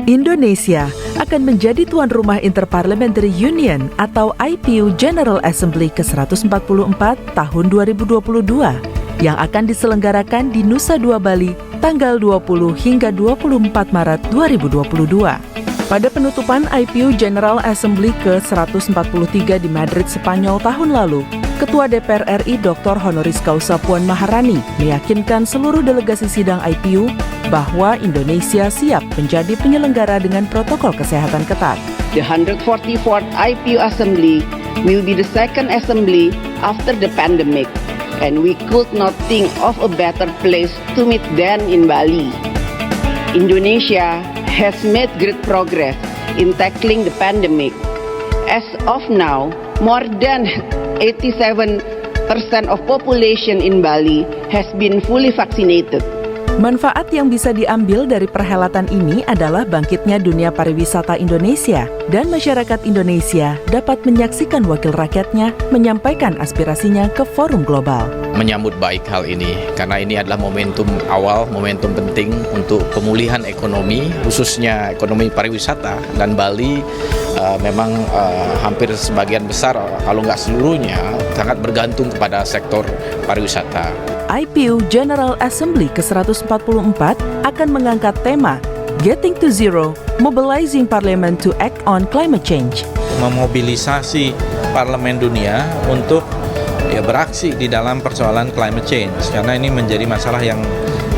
Indonesia akan menjadi tuan rumah Interparliamentary Union atau IPU General Assembly ke-144 tahun 2022 yang akan diselenggarakan di Nusa Dua Bali tanggal 20 hingga 24 Maret 2022. Pada penutupan IPU General Assembly ke-143 di Madrid, Spanyol tahun lalu, Ketua DPR RI Dr. Honoris Causa Puan Maharani meyakinkan seluruh delegasi sidang IPU bahwa Indonesia siap menjadi penyelenggara dengan protokol kesehatan ketat. The 144th IPU Assembly will be the second assembly after the pandemic, and we could not think of a better place to meet than in Bali. Indonesia has made great progress in tackling the pandemic. As of now, more than 87% of population in Bali has been fully vaccinated. Manfaat yang bisa diambil dari perhelatan ini adalah bangkitnya dunia pariwisata Indonesia dan masyarakat Indonesia dapat menyaksikan wakil rakyatnya menyampaikan aspirasinya ke forum global. Menyambut baik hal ini karena ini adalah momentum awal, momentum penting untuk pemulihan ekonomi, khususnya ekonomi pariwisata, dan Bali memang hampir sebagian besar, kalau nggak seluruhnya, sangat bergantung kepada sektor pariwisata. IPU General Assembly ke-144 akan mengangkat tema Getting to Zero, Mobilizing Parliament to Act on Climate Change. Memobilisasi parlemen dunia untuk beraksi di dalam persoalan climate change, karena ini menjadi masalah yang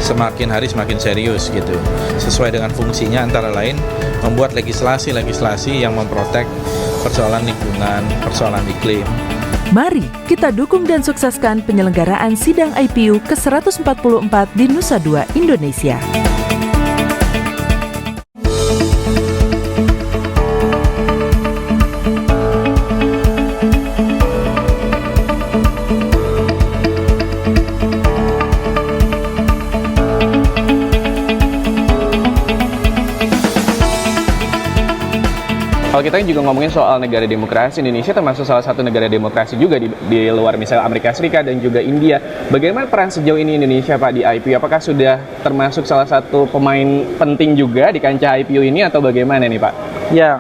semakin hari semakin serius gitu. Sesuai dengan fungsinya antara lain membuat legislasi yang memprotek persoalan lingkungan, persoalan iklim. Mari kita dukung dan sukseskan penyelenggaraan sidang IPU ke-144 di Nusa Dua, Indonesia. Kalau kita juga ngomongin soal negara demokrasi, Indonesia termasuk salah satu negara demokrasi juga di luar misalnya Amerika Serikat dan juga India. Bagaimana peran sejauh ini Indonesia, Pak, di IPU? Apakah sudah termasuk salah satu pemain penting juga di kancah IPU ini atau bagaimana nih, Pak? Ya,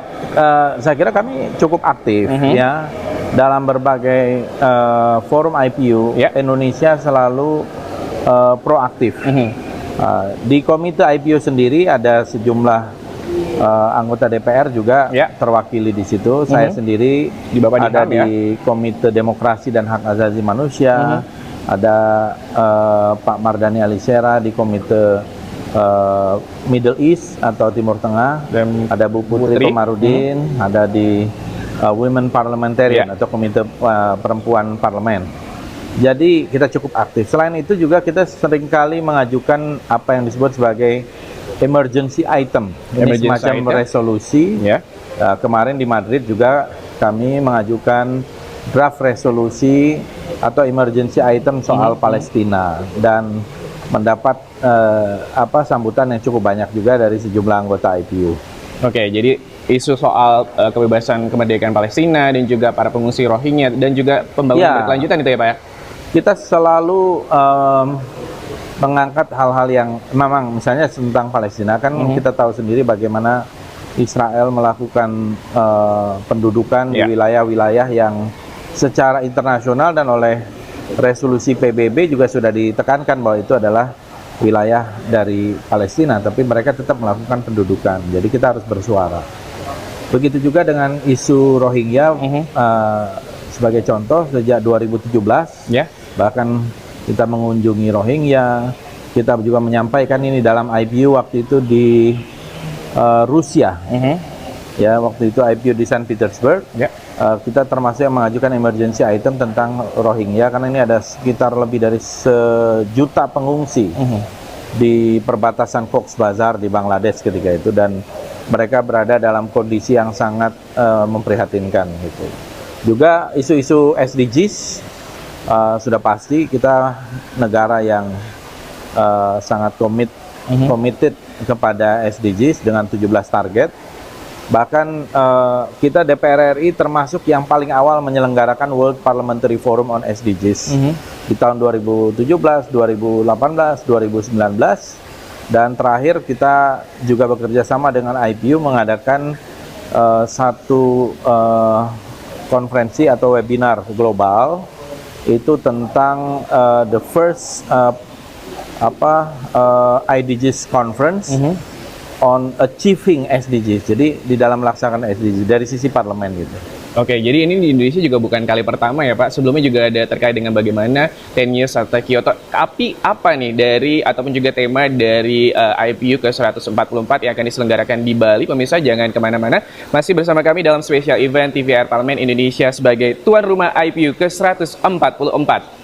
saya kira kami cukup aktif ya dalam berbagai forum IPU. Indonesia selalu proaktif. Di komite IPU sendiri ada sejumlah anggota DPR juga terwakili di situ. Saya sendiri ada di Komite Demokrasi dan Hak Asasi Manusia. Ada Pak Mardhani Alisera di Komite Middle East atau Timur Tengah. Dan ada Bu Putri Komarudin, ada di Women Parliamentarian atau Komite Perempuan Parlemen. Jadi kita cukup aktif. Selain itu juga kita seringkali mengajukan apa yang disebut sebagai emergency item, ini semacam resolusi. Kemarin di Madrid juga kami mengajukan draft resolusi atau emergency item soal Palestina dan mendapat sambutan yang cukup banyak juga dari sejumlah anggota IPU. Oke, jadi isu soal kebebasan kemerdekaan Palestina dan juga para pengungsi Rohingya dan juga pembangunan berkelanjutan itu ya, Pak ya? Kita selalu mengangkat hal-hal yang memang misalnya tentang Palestina kan kita tahu sendiri bagaimana Israel melakukan pendudukan di wilayah-wilayah yang secara internasional dan oleh resolusi PBB juga sudah ditekankan bahwa itu adalah wilayah dari Palestina, tapi mereka tetap melakukan pendudukan. Jadi kita harus bersuara. Begitu juga dengan isu Rohingya, sebagai contoh sejak 2017 bahkan kita mengunjungi Rohingya, kita juga menyampaikan ini dalam IPU waktu itu di Rusia. Ya, waktu itu IPU di Saint Petersburg. Kita termasuk yang mengajukan emergency item tentang Rohingya karena ini ada sekitar lebih dari 1 juta pengungsi di perbatasan Cox's Bazar di Bangladesh ketika itu, dan mereka berada dalam kondisi yang sangat memprihatinkan gitu. Juga isu-isu SDGs. Sudah pasti kita negara yang sangat committed kepada SDGs dengan 17 target. Bahkan kita DPR RI termasuk yang paling awal menyelenggarakan World Parliamentary Forum on SDGs di tahun 2017, 2018, 2019. Dan terakhir kita juga bekerja sama dengan IPU mengadakan satu konferensi atau webinar global itu tentang the first IDGs conference on achieving SDGs. Jadi di dalam melaksanakan SDGs dari sisi parlemen gitu. Oke, jadi ini di Indonesia juga bukan kali pertama ya Pak. Sebelumnya juga ada terkait dengan bagaimana 10 years after Kyoto. Tapi apa nih dari ataupun juga tema dari IPU ke-144 yang akan diselenggarakan di Bali? Pemirsa jangan kemana-mana. Masih bersama kami dalam special event TVR Parlemen Indonesia sebagai tuan rumah IPU ke-144.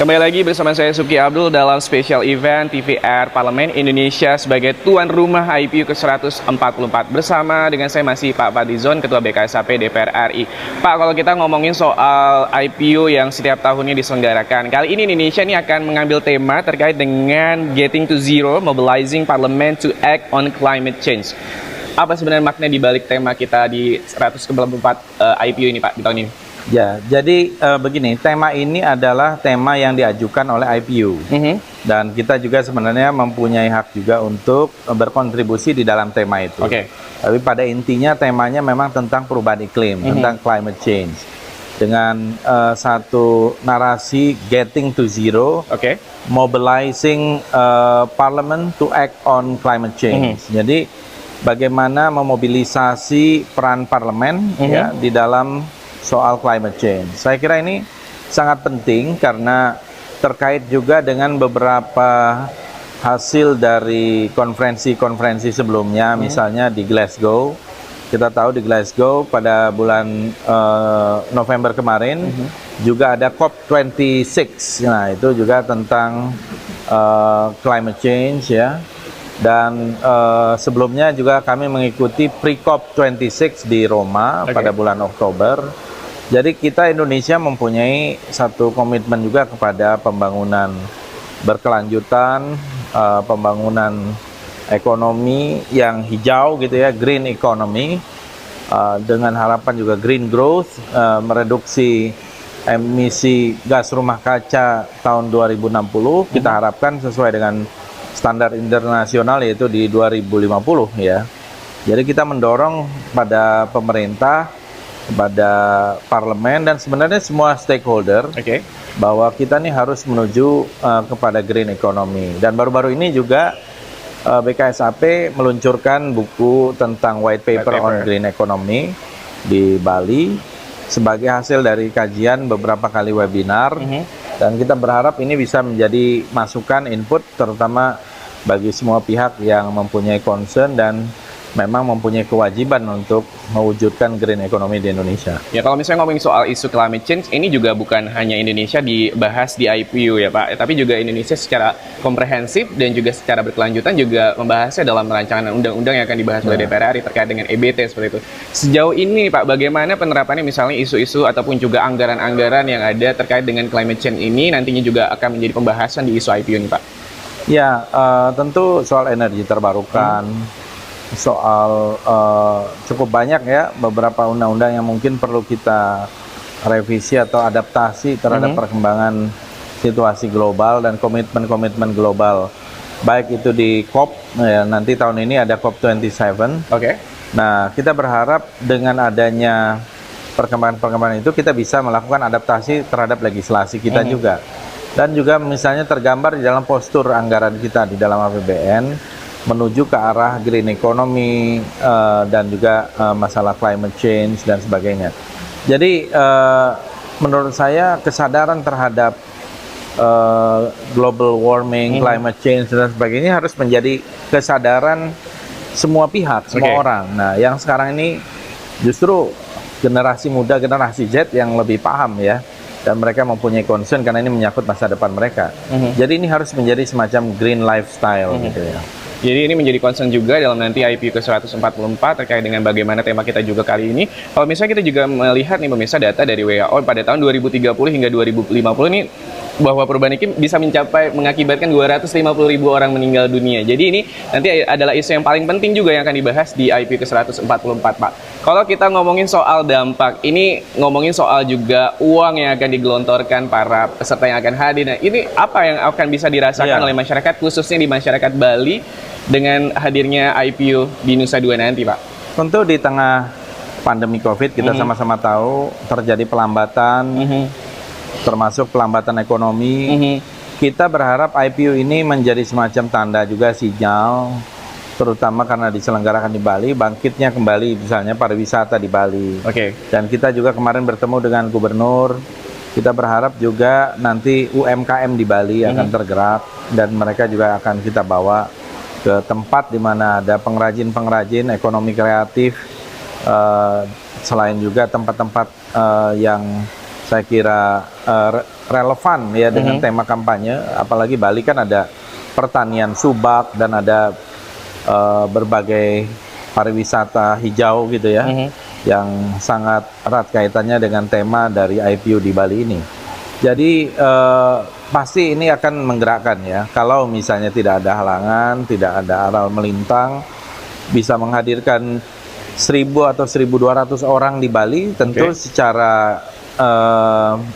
Kembali lagi bersama saya Suki Abdul dalam special event TVR Parlemen Indonesia sebagai tuan rumah IPU ke-144. Bersama dengan saya masih Pak Fadlizon, Ketua BKSAP DPR RI. Pak, kalau kita ngomongin soal IPU yang setiap tahunnya diselenggarakan, kali ini Indonesia ini akan mengambil tema terkait dengan Getting to Zero, Mobilizing Parliament to Act on Climate Change. Apa sebenarnya makna di balik tema kita di 144 IPU ini Pak di tahun ini? Ya, jadi begini, tema ini adalah tema yang diajukan oleh IPU dan kita juga sebenarnya mempunyai hak juga untuk berkontribusi di dalam tema itu. Tapi pada intinya temanya memang tentang perubahan iklim, tentang climate change dengan satu narasi Getting to Zero, Mobilizing Parliament to Act on Climate Change. Jadi bagaimana memobilisasi peran parlemen ya di dalam soal climate change. Saya kira ini sangat penting karena terkait juga dengan beberapa hasil dari konferensi-konferensi sebelumnya, misalnya di Glasgow. Kita tahu di Glasgow pada bulan November kemarin juga ada COP26. Nah, itu juga tentang climate change ya. Dan sebelumnya juga kami mengikuti pre-COP26 di Roma pada bulan Oktober. Jadi kita Indonesia mempunyai satu komitmen juga kepada pembangunan berkelanjutan, pembangunan ekonomi yang hijau gitu ya, green economy, dengan harapan juga green growth, mereduksi emisi gas rumah kaca tahun 2060, kita harapkan sesuai dengan standar internasional yaitu di 2050 ya. Jadi kita mendorong pada pemerintah, pada parlemen dan sebenarnya semua stakeholder bahwa kita nih harus menuju kepada green economy. Dan baru-baru ini juga BKSAP meluncurkan buku tentang white paper on green economy di Bali sebagai hasil dari kajian beberapa kali webinar. Dan kita berharap ini bisa menjadi masukan input terutama bagi semua pihak yang mempunyai concern dan memang mempunyai kewajiban untuk mewujudkan green economy di Indonesia. Ya, kalau misalnya ngomongin soal isu climate change, ini juga bukan hanya Indonesia dibahas di IPU ya Pak, tapi juga Indonesia secara komprehensif dan juga secara berkelanjutan juga membahasnya dalam rancangan undang-undang yang akan dibahas oleh DPR RI terkait dengan EBT seperti itu. Sejauh ini Pak, bagaimana penerapannya misalnya isu-isu ataupun juga anggaran-anggaran yang ada terkait dengan climate change ini nantinya juga akan menjadi pembahasan di isu IPU ini Pak? Ya, tentu soal energi terbarukan, soal cukup banyak ya beberapa undang-undang yang mungkin perlu kita revisi atau adaptasi terhadap perkembangan situasi global dan komitmen-komitmen global, baik itu di COP ya, nanti tahun ini ada COP27. Nah, kita berharap dengan adanya perkembangan-perkembangan itu kita bisa melakukan adaptasi terhadap legislasi kita juga, dan juga misalnya tergambar di dalam postur anggaran kita di dalam APBN menuju ke arah green economy dan juga masalah climate change dan sebagainya. Jadi menurut saya kesadaran terhadap global warming, climate change dan sebagainya harus menjadi kesadaran semua pihak, semua orang. Nah, yang sekarang ini justru generasi muda, generasi Z yang lebih paham ya, dan mereka mempunyai concern karena ini menyangkut masa depan mereka. Jadi ini harus menjadi semacam green lifestyle gitu ya. Jadi ini menjadi concern juga dalam nanti IPU ke-144 terkait dengan bagaimana tema kita juga kali ini. Kalau misalnya kita juga melihat nih pemirsa data dari WHO pada tahun 2030 hingga 2050 ini bahwa perubahan iklim bisa mengakibatkan 250.000 orang meninggal dunia. Jadi ini nanti adalah isu yang paling penting juga yang akan dibahas di IPU ke-144, Pak. Kalau kita ngomongin soal dampak, ini ngomongin soal juga uang yang akan digelontorkan para peserta yang akan hadir. Nah, ini apa yang akan bisa dirasakan oleh masyarakat, khususnya di masyarakat Bali dengan hadirnya IPU di Nusa Dua nanti, Pak? Tentu di tengah pandemi COVID kita sama-sama tahu terjadi pelambatan, termasuk pelambatan ekonomi. Kita berharap IPU ini menjadi semacam tanda juga sinyal, terutama karena diselenggarakan di Bali, bangkitnya kembali misalnya pariwisata di Bali. Dan kita juga kemarin bertemu dengan gubernur, kita berharap juga nanti UMKM di Bali akan tergerak dan mereka juga akan kita bawa ke tempat di mana ada pengrajin-pengrajin ekonomi kreatif, selain juga tempat-tempat yang saya kira relevan ya dengan tema kampanye, apalagi Bali kan ada pertanian subak dan ada berbagai pariwisata hijau gitu ya, yang sangat erat kaitannya dengan tema dari IPU di Bali ini. Jadi pasti ini akan menggerakkan ya, kalau misalnya tidak ada halangan, tidak ada aral melintang, bisa menghadirkan 1.000 atau 1.200 orang di Bali, tentu secara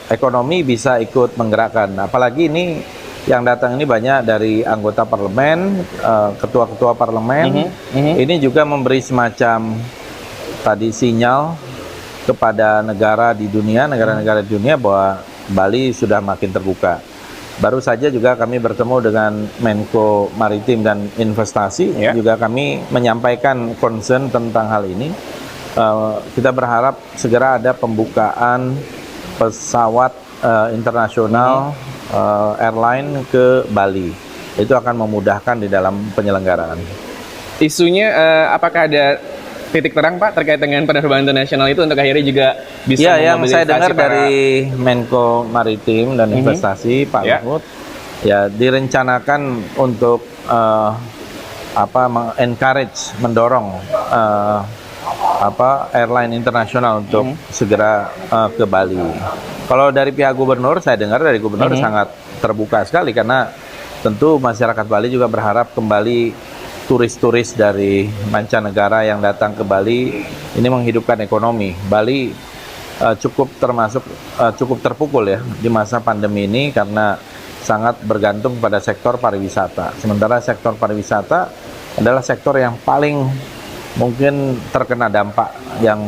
ekonomi bisa ikut menggerakkan. Apalagi ini yang datang ini banyak dari anggota parlemen, ketua-ketua parlemen. Ini juga memberi semacam tadi sinyal kepada negara di dunia, negara-negara di dunia bahwa Bali sudah makin terbuka. Baru saja juga kami bertemu dengan Menko Maritim dan Investasi, juga kami menyampaikan concern tentang hal ini. Kita berharap segera ada pembukaan pesawat internasional airline ke Bali. Itu akan memudahkan di dalam penyelenggaraan. Isunya apakah ada titik terang, Pak, terkait dengan penerbangan internasional itu untuk akhirnya juga bisa yang saya dengar dari Menko Maritim dan Investasi Pak Luhut, ya direncanakan untuk encourage, mendorong airline internasional untuk segera ke Bali. Kalau dari pihak gubernur, saya dengar dari gubernur sangat terbuka sekali, karena tentu masyarakat Bali juga berharap kembali turis-turis dari mancanegara yang datang ke Bali ini menghidupkan ekonomi. Bali cukup terpukul ya di masa pandemi ini karena sangat bergantung pada sektor pariwisata. Sementara sektor pariwisata adalah sektor yang paling mungkin terkena dampak yang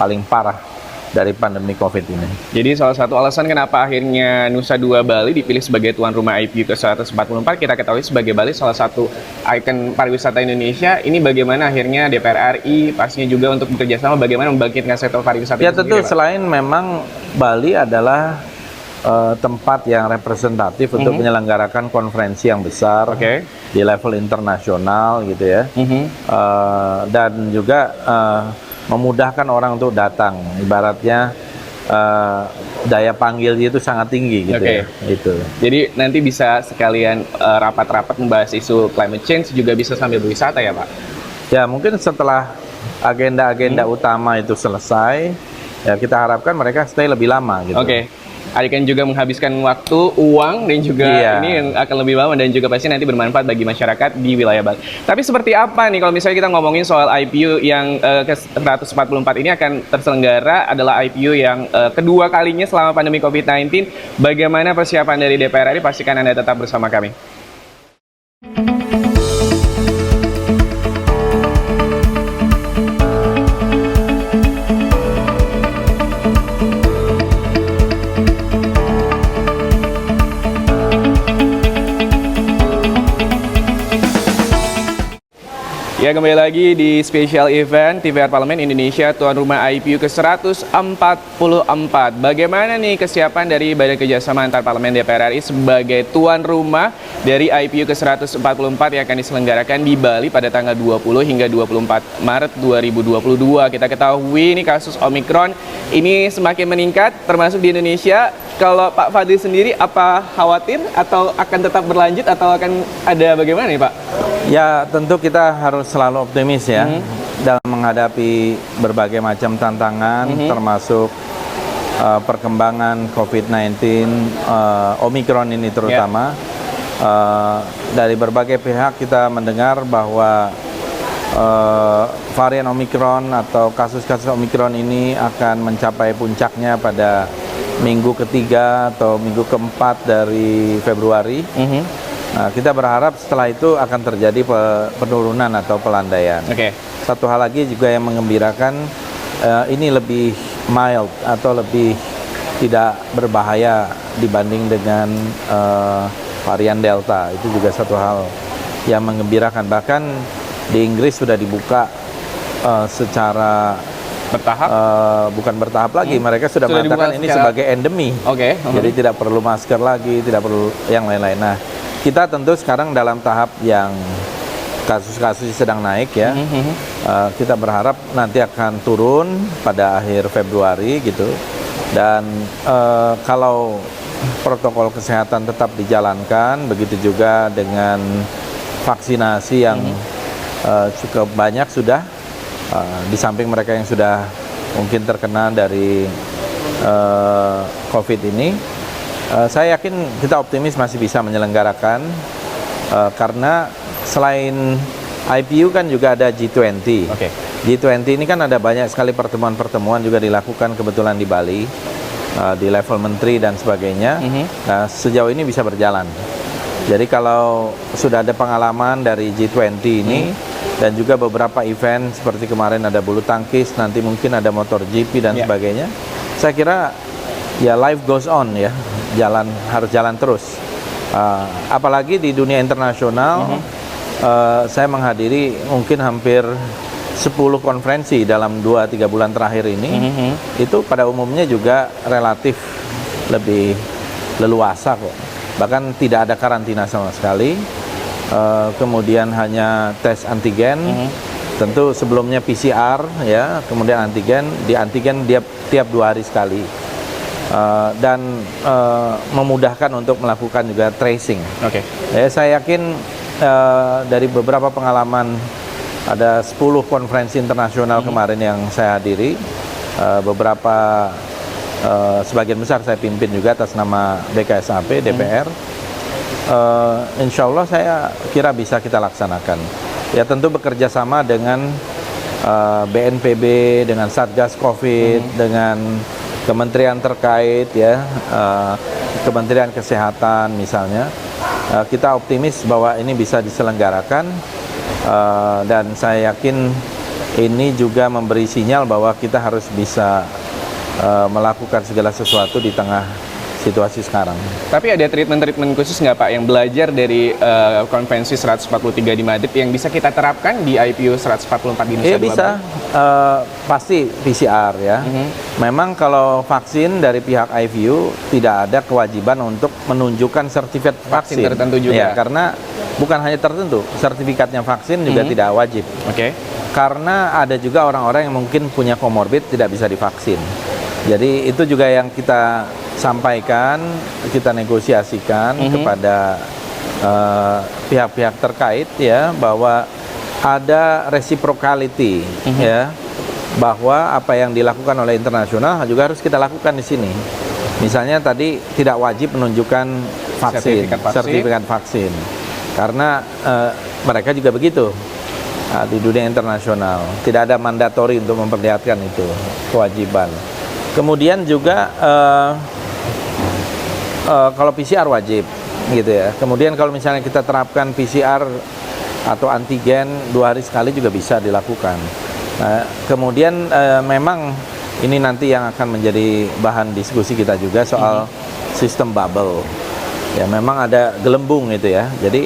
paling parah dari pandemi COVID ini. Jadi salah satu alasan kenapa akhirnya Nusa Dua Bali dipilih sebagai tuan rumah IPU ke-144, kita ketahui sebagai Bali salah satu ikon pariwisata Indonesia. Ini bagaimana akhirnya DPR RI pastinya juga untuk bekerjasama bagaimana membangkitkan sektor pariwisata ya itu tentu sendiri, selain memang Bali adalah tempat yang representatif untuk menyelenggarakan konferensi yang besar di level internasional gitu ya, dan juga memudahkan orang untuk datang, ibaratnya daya panggilnya itu sangat tinggi gitu ya. Itu. Jadi nanti bisa sekalian rapat-rapat membahas isu climate change, juga bisa sambil berwisata ya, Pak? Ya mungkin setelah agenda-agenda utama itu selesai, ya kita harapkan mereka stay lebih lama gitu. Akan juga menghabiskan waktu, uang, dan juga ini yang akan lebih lama dan juga pasti nanti bermanfaat bagi masyarakat di wilayah Bali. Tapi seperti apa nih kalau misalnya kita ngomongin soal IPU yang ke-144 ini akan terselenggara, adalah IPU yang kedua kalinya selama pandemi COVID-19. Bagaimana persiapan dari DPR RI? Pastikan Anda tetap bersama kami. Ya, kembali lagi di special event TVR Parlemen Indonesia tuan rumah IPU ke-144. Bagaimana nih kesiapan dari Badan Kerjasama Antar Parlemen DPR RI sebagai tuan rumah dari IPU ke-144 yang akan diselenggarakan di Bali pada tanggal 20 hingga 24 Maret 2022. Kita ketahui ini kasus Omikron ini semakin meningkat termasuk di Indonesia. Kalau Pak Fadli sendiri apa khawatir atau akan tetap berlanjut atau akan ada bagaimana nih, Pak? Ya tentu kita harus selalu optimis ya dalam menghadapi berbagai macam tantangan, termasuk perkembangan COVID-19 Omicron ini terutama. Dari berbagai pihak kita mendengar bahwa varian Omicron atau kasus-kasus Omicron ini akan mencapai puncaknya pada minggu ketiga atau minggu keempat dari Februari. Nah, kita berharap setelah itu akan terjadi penurunan atau pelandaian. Satu hal lagi juga yang mengembirakan, ini lebih mild atau lebih tidak berbahaya dibanding dengan varian Delta. Itu juga satu hal yang mengembirakan. Bahkan di Inggris sudah dibuka secara bertahap, bukan bertahap lagi, mereka sudah mengatakan ini sebagai endemi. Jadi tidak perlu masker lagi, tidak perlu yang lain-lain. Nah, kita tentu sekarang dalam tahap yang kasus-kasus sedang naik ya. Kita berharap nanti akan turun pada akhir Februari gitu. Dan kalau protokol kesehatan tetap dijalankan, begitu juga dengan vaksinasi yang cukup banyak sudah, di samping mereka yang sudah mungkin terkena dari COVID ini, saya yakin kita optimis masih bisa menyelenggarakan, karena selain IPU kan juga ada G20. G20 ini kan ada banyak sekali pertemuan-pertemuan juga dilakukan kebetulan di Bali, di level menteri dan sebagainya. Nah, sejauh ini bisa berjalan. Jadi kalau sudah ada pengalaman dari G20 ini, dan juga beberapa event seperti kemarin ada bulu tangkis, nanti mungkin ada motor GP dan sebagainya, saya kira ya life goes on ya, harus jalan terus. Apalagi di dunia internasional, saya menghadiri mungkin hampir 10 konferensi dalam 2-3 bulan terakhir ini. Itu pada umumnya juga relatif lebih leluasa kok. Bahkan tidak ada karantina sama sekali. Kemudian hanya tes antigen. Tentu sebelumnya PCR ya, kemudian antigen. Di antigen dia tiap 2 hari sekali. Dan memudahkan untuk melakukan juga tracing. Ya, saya yakin dari beberapa pengalaman, ada 10 konferensi internasional kemarin yang saya hadiri, beberapa sebagian besar saya pimpin juga atas nama BKSAP, DPR. Insya Allah saya kira bisa kita laksanakan. Ya tentu bekerja sama dengan BNPB, dengan Satgas COVID, dengan kementerian terkait ya, Kementerian Kesehatan misalnya. Kita optimis bahwa ini bisa diselenggarakan, dan saya yakin ini juga memberi sinyal bahwa kita harus bisa melakukan segala sesuatu di tengah situasi sekarang. Tapi ada treatment-treatment khusus nggak Pak yang belajar dari konvensi 143 di Madrid yang bisa kita terapkan di IPU 144 di Nusa Dua Bali? Bisa, pasti PCR ya. Memang kalau vaksin dari pihak IPU tidak ada kewajiban untuk menunjukkan sertifikat vaksin tertentu juga. Ya, karena bukan hanya tertentu, sertifikatnya vaksin juga tidak wajib. Karena ada juga orang-orang yang mungkin punya komorbid tidak bisa divaksin. Jadi itu juga yang kita sampaikan, kita negosiasikan kepada pihak-pihak terkait ya, bahwa ada reciprocality ya, bahwa apa yang dilakukan oleh internasional juga harus kita lakukan di sini. Misalnya tadi tidak wajib menunjukkan vaksin, sertifikat vaksin, karena mereka juga begitu di dunia internasional, tidak ada mandatori untuk memperlihatkan itu, kewajiban. Kemudian juga kalau PCR wajib gitu ya. Kemudian kalau misalnya kita terapkan PCR atau antigen 2 hari sekali juga bisa dilakukan. Kemudian memang ini nanti yang akan menjadi bahan diskusi kita juga soal sistem bubble. Ya memang ada gelembung itu ya. Jadi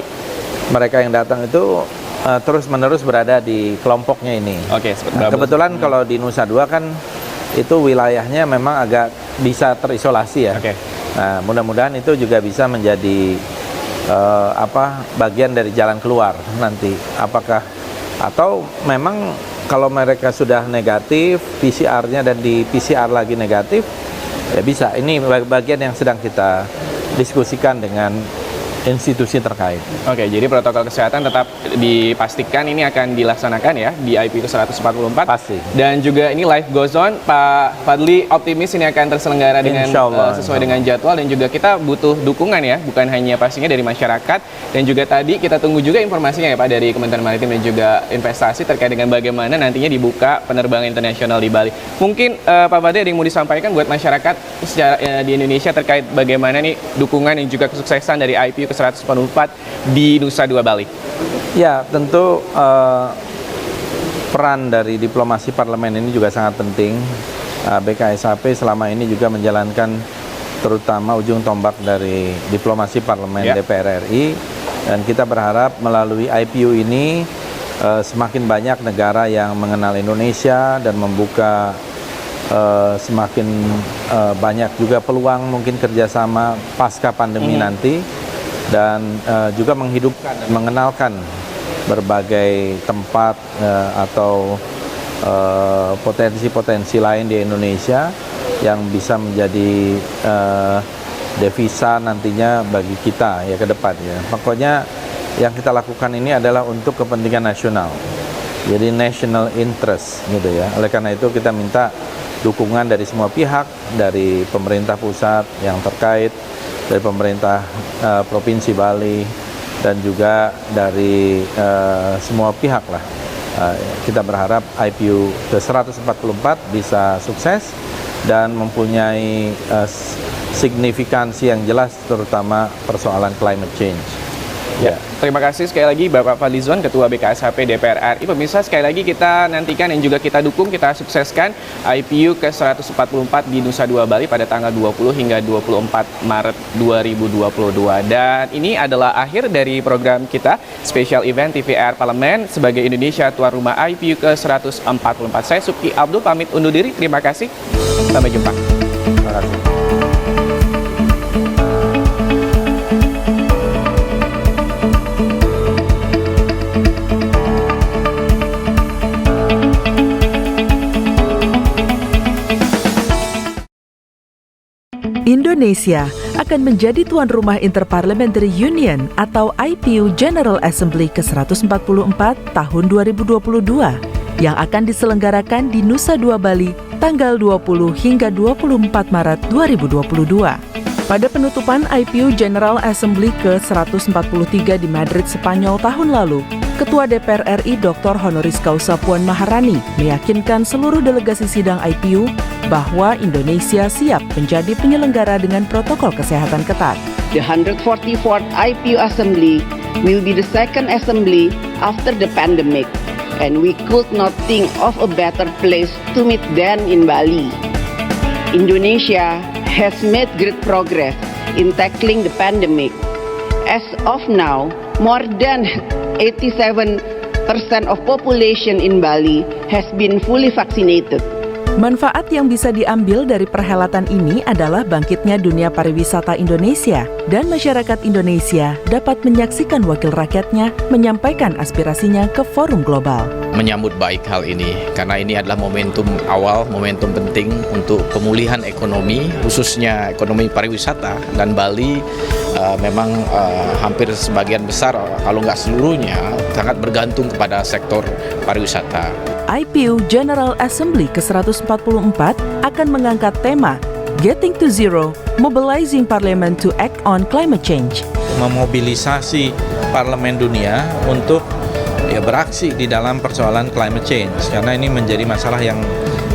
mereka yang datang itu terus-menerus berada di kelompoknya ini. Kebetulan kalau di Nusa Dua kan itu wilayahnya memang agak bisa terisolasi ya. Nah, mudah-mudahan itu juga bisa menjadi bagian dari jalan keluar nanti. Apakah atau memang kalau mereka sudah negatif PCR-nya dan di PCR lagi negatif, ya bisa. Ini bagian yang sedang kita diskusikan dengan institusi terkait. Oke, jadi protokol kesehatan tetap dipastikan ini akan dilaksanakan ya di IPU ke-144. Pasti. Dan juga ini live goes on, Pak Fadli optimis ini akan terselenggara dengan sesuai dengan jadwal, dan juga kita butuh dukungan ya, bukan hanya pastinya dari masyarakat, dan juga tadi kita tunggu juga informasinya ya Pak dari Kementerian Maritim dan juga Investasi terkait dengan bagaimana nantinya dibuka penerbangan internasional di Bali. Mungkin Pak Fadli ada yang mau disampaikan buat masyarakat secara di Indonesia terkait bagaimana nih dukungan dan juga kesuksesan dari IPU ke-144 di Nusa Dua Bali? Ya, tentu peran dari diplomasi parlemen ini juga sangat penting. BKSAP selama ini juga menjalankan terutama ujung tombak dari diplomasi parlemen DPR RI, dan kita berharap melalui IPU ini semakin banyak negara yang mengenal Indonesia dan membuka semakin banyak juga peluang mungkin kerjasama pasca pandemi nanti, dan juga menghidupkan dan mengenalkan berbagai tempat atau potensi-potensi lain di Indonesia yang bisa menjadi devisa nantinya bagi kita ya ke depan ya. Pokoknya yang kita lakukan ini adalah untuk kepentingan nasional. Jadi national interest gitu ya. Oleh karena itu kita minta dukungan dari semua pihak, dari pemerintah pusat yang terkait, dari pemerintah Provinsi Bali, dan juga dari semua pihak lah. Kita berharap IPU ke-144 bisa sukses dan mempunyai signifikansi yang jelas, terutama persoalan climate change. Ya, terima kasih sekali lagi Bapak Fadlizon, Ketua BKSHP DPR RI. Pemirsa, sekali lagi kita nantikan dan juga kita dukung, kita sukseskan IPU ke-144 di Nusa Dua Bali pada tanggal 20 hingga 24 Maret 2022. Dan ini adalah akhir dari program kita, Special Event TVR Parlemen sebagai Indonesia tuan rumah IPU ke-144. Saya Subki Abdul pamit undur diri. Terima kasih. Sampai jumpa. Terima kasih. Indonesia akan menjadi tuan rumah Interparliamentary Union atau IPU General Assembly ke-144 tahun 2022 yang akan diselenggarakan di Nusa Dua Bali tanggal 20 hingga 24 Maret 2022. Pada penutupan IPU General Assembly ke-143 di Madrid, Spanyol tahun lalu, Ketua DPR RI Dr. Honoris Causa Puan Maharani meyakinkan seluruh delegasi sidang IPU bahwa Indonesia siap menjadi penyelenggara dengan protokol kesehatan ketat. The 144th IPU Assembly will be the second assembly after the pandemic, and we could not think of a better place to meet than in Bali. Indonesia has made great progress in tackling the pandemic. As of now, more than 87% of population in Bali has been fully vaccinated. Manfaat yang bisa diambil dari perhelatan ini adalah bangkitnya dunia pariwisata Indonesia, dan masyarakat Indonesia dapat menyaksikan wakil rakyatnya menyampaikan aspirasinya ke forum global. Menyambut baik hal ini karena ini adalah momentum awal, momentum penting untuk pemulihan ekonomi, khususnya ekonomi pariwisata, dan Bali memang hampir sebagian besar, kalau nggak seluruhnya, sangat bergantung kepada sektor pariwisata. IPU General Assembly ke-144 akan mengangkat tema Getting to Zero, Mobilizing Parliament to Act on Climate Change. Memobilisasi parlemen dunia untuk beraksi di dalam persoalan climate change, karena ini menjadi masalah yang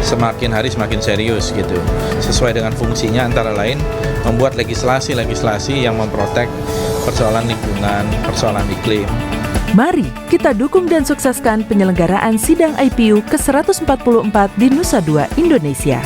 semakin hari semakin serius gitu. Sesuai dengan fungsinya antara lain membuat legislasi yang memprotek persoalan lingkungan, persoalan iklim. Mari kita dukung dan sukseskan penyelenggaraan sidang IPU ke-144 di Nusa Dua, Indonesia.